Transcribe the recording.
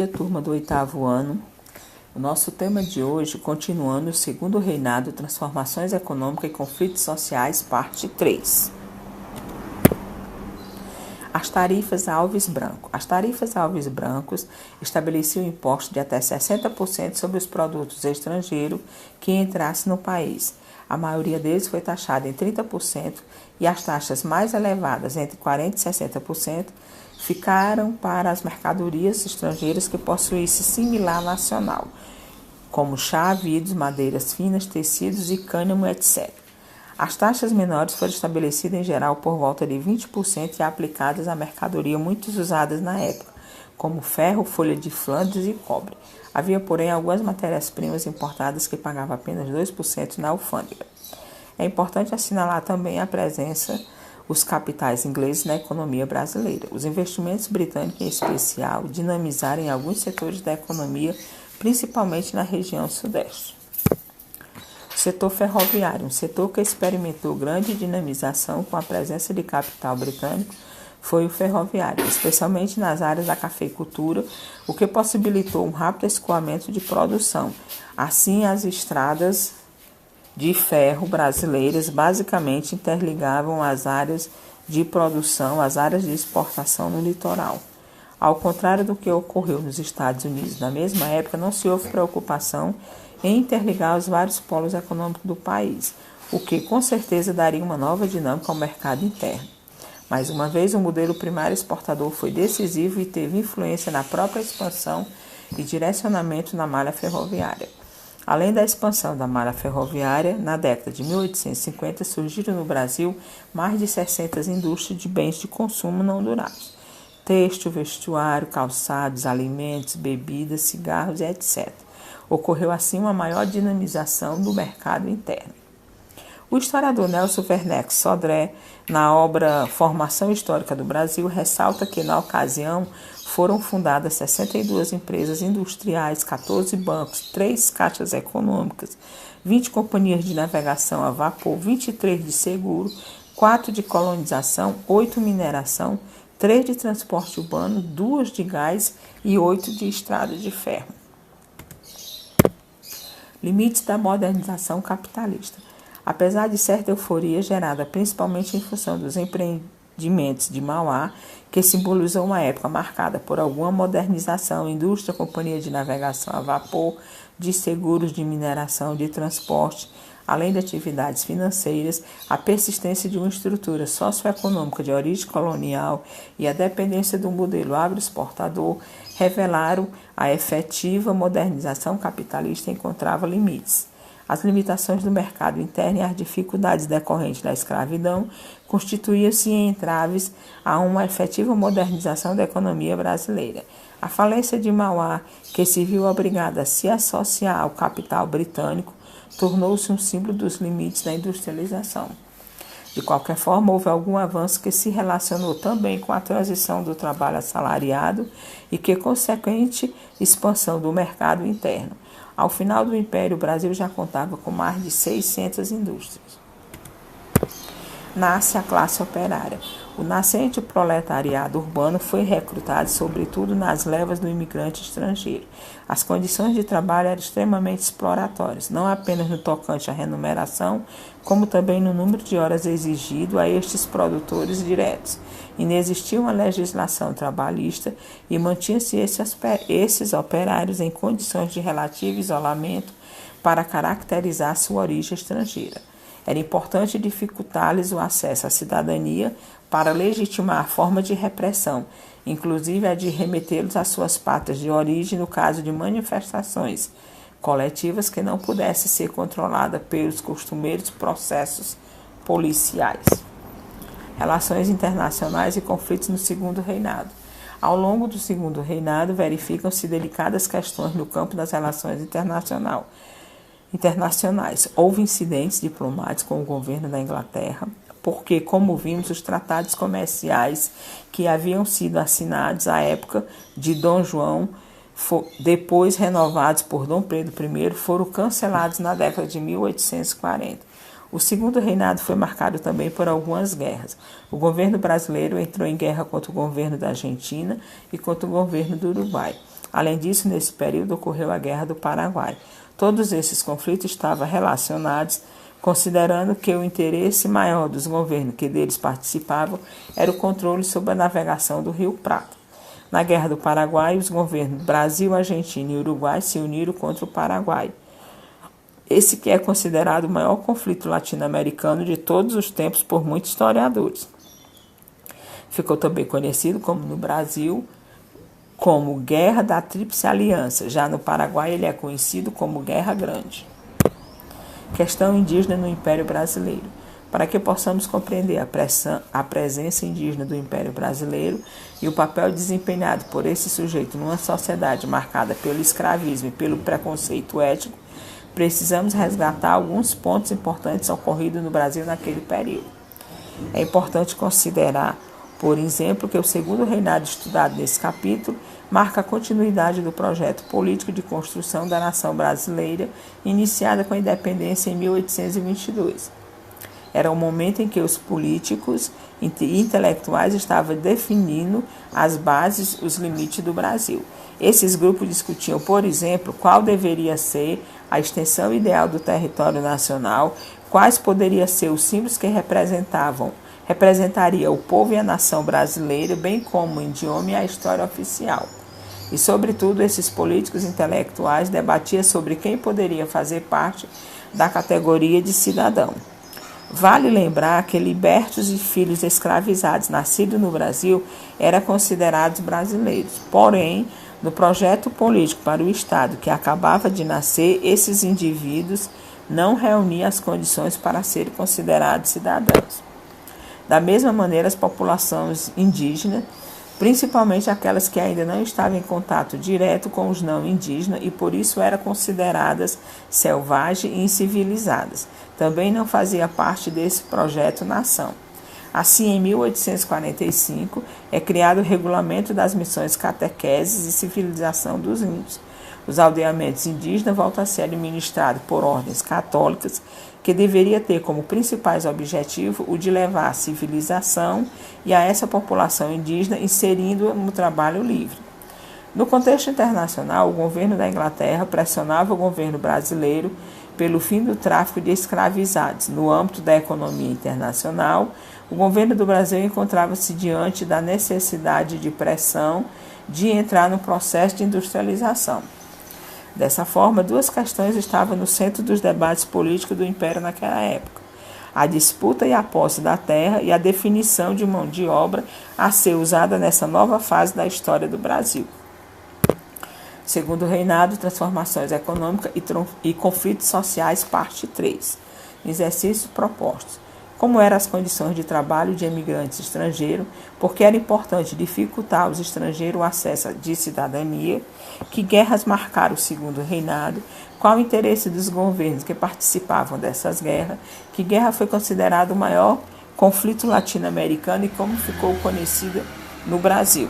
Turma do 8º ano. O nosso tema de hoje, continuando o segundo reinado, transformações econômicas e conflitos sociais, parte 3. As tarifas Alves Branco. As tarifas Alves Brancos estabeleciam imposto de até 60% sobre os produtos estrangeiros que entrassem no país. A maioria deles foi taxada em 30% e as taxas mais elevadas, entre 40% e 60%, ficaram para as mercadorias estrangeiras que possuíssem similar nacional, como chá, vidros, madeiras finas, tecidos e cânhamo, etc. As taxas menores foram estabelecidas em geral por volta de 20% e aplicadas a mercadorias muito usadas na época, como ferro, folha de Flandres e cobre. Havia, porém, algumas matérias-primas importadas que pagavam apenas 2% na alfândega. É importante assinalar também a presença os capitais ingleses na economia brasileira. Os investimentos britânicos, em especial, dinamizaram em alguns setores da economia, principalmente na região sudeste. Setor ferroviário, um setor que experimentou grande dinamização com a presença de capital britânico, foi o ferroviário, especialmente nas áreas da cafeicultura, o que possibilitou um rápido escoamento de produção. Assim, as estradas de ferro brasileiras basicamente interligavam as áreas de produção, as áreas de exportação no litoral. Ao contrário do que ocorreu nos Estados Unidos, na mesma época não se houve preocupação em interligar os vários polos econômicos do país, o que com certeza daria uma nova dinâmica ao mercado interno. Mais uma vez, o modelo primário exportador foi decisivo e teve influência na própria expansão e direcionamento na malha ferroviária. Além da expansão da malha ferroviária, na década de 1850 surgiram no Brasil mais de 60 indústrias de bens de consumo não duráveis: têxtil, vestuário, calçados, alimentos, bebidas, cigarros, etc. Ocorreu assim uma maior dinamização do mercado interno. O historiador Nelson Werneck Sodré, na obra Formação Histórica do Brasil, ressalta que, na ocasião, foram fundadas 62 empresas industriais, 14 bancos, 3 caixas econômicas, 20 companhias de navegação a vapor, 23 de seguro, 4 de colonização, 8 mineração, 3 de transporte urbano, 2 de gás e 8 de estrada de ferro. Limites da modernização capitalista. Apesar de certa euforia gerada principalmente em função dos empreendimentos de Mauá, que simbolizou uma época marcada por alguma modernização, indústria, companhia de navegação a vapor, de seguros, de mineração, de transporte, além de atividades financeiras, a persistência de uma estrutura socioeconômica de origem colonial e a dependência do modelo agroexportador revelaram a efetiva modernização capitalista encontrava limites. As limitações do mercado interno e as dificuldades decorrentes da escravidão constituíam-se entraves a uma efetiva modernização da economia brasileira. A falência de Mauá, que se viu obrigada a se associar ao capital britânico, tornou-se um símbolo dos limites da industrialização. De qualquer forma, houve algum avanço que se relacionou também com a transição do trabalho assalariado e que consequente expansão do mercado interno. Ao final do Império, o Brasil já contava com mais de 600 indústrias. Nasce a classe operária. O nascente proletariado urbano foi recrutado, sobretudo, nas levas do imigrante estrangeiro. As condições de trabalho eram extremamente exploratórias, não apenas no tocante à remuneração, como também no número de horas exigido a estes produtores diretos. Inexistia uma legislação trabalhista e mantinha-se esses operários em condições de relativo isolamento para caracterizar sua origem estrangeira. Era importante dificultar-lhes o acesso à cidadania para legitimar a forma de repressão, inclusive a de remetê-los às suas pátrias de origem no caso de manifestações coletivas que não pudessem ser controladas pelos costumeiros processos policiais. Relações internacionais e conflitos no Segundo Reinado. Ao longo do Segundo Reinado, verificam-se delicadas questões no campo das relações internacionais. Houve incidentes diplomáticos com o governo da Inglaterra, porque, como vimos, os tratados comerciais que haviam sido assinados à época de Dom João, depois renovados por Dom Pedro I, foram cancelados na década de 1840. O Segundo Reinado foi marcado também por algumas guerras. O governo brasileiro entrou em guerra contra o governo da Argentina e contra o governo do Uruguai. Além disso, nesse período ocorreu a Guerra do Paraguai. Todos esses conflitos estavam relacionados, considerando que o interesse maior dos governos que deles participavam era o controle sobre a navegação do Rio Prata. Na Guerra do Paraguai, os governos Brasil, Argentina e Uruguai se uniram contra o Paraguai. Esse que é considerado o maior conflito latino-americano de todos os tempos por muitos historiadores. Ficou também conhecido como no Brasil como Guerra da Tríplice Aliança. Já no Paraguai ele é conhecido como Guerra Grande. Questão indígena no Império Brasileiro. Para que possamos compreender a presença indígena do Império Brasileiro e o papel desempenhado por esse sujeito numa sociedade marcada pelo escravismo e pelo preconceito étnico, precisamos resgatar alguns pontos importantes ocorridos no Brasil naquele período. É importante considerar, por exemplo, que o segundo reinado estudado nesse capítulo marca a continuidade do projeto político de construção da nação brasileira, iniciada com a independência em 1822. Era um momento em que os políticos e intelectuais estavam definindo as bases, os limites do Brasil. Esses grupos discutiam, por exemplo, qual deveria ser a extensão ideal do território nacional, quais poderiam ser os símbolos que representaria o povo e a nação brasileira, bem como o idioma e a história oficial. E, sobretudo, esses políticos intelectuais debatiam sobre quem poderia fazer parte da categoria de cidadão. Vale lembrar que libertos e filhos escravizados nascidos no Brasil eram considerados brasileiros. Porém, no projeto político para o Estado que acabava de nascer, esses indivíduos não reuniam as condições para serem considerados cidadãos. Da mesma maneira, as populações indígenas, principalmente aquelas que ainda não estavam em contato direto com os não indígenas e por isso eram consideradas selvagens e incivilizadas, também não fazia parte desse projeto nação. Assim, em 1845, é criado o Regulamento das Missões Catequeses e Civilização dos Índios. Os aldeamentos indígenas voltam a ser administrados por ordens católicas, que deveria ter como principais objetivos o de levar a civilização e a essa população indígena inserindo no trabalho livre. No contexto internacional, o governo da Inglaterra pressionava o governo brasileiro pelo fim do tráfico de escravizados. No âmbito da economia internacional, o governo do Brasil encontrava-se diante da necessidade de pressão de entrar no processo de industrialização. Dessa forma, duas questões estavam no centro dos debates políticos do Império naquela época: a disputa e a posse da terra e a definição de mão de obra a ser usada nessa nova fase da história do Brasil. Segundo reinado, transformações econômicas e conflitos sociais, parte 3. Exercícios propostos. Como eram as condições de trabalho de imigrantes estrangeiros, porque era importante dificultar aos estrangeiros o acesso de cidadania, que guerras marcaram o segundo reinado, qual o interesse dos governos que participavam dessas guerras, que guerra foi considerada o maior conflito latino-americano e como ficou conhecida no Brasil.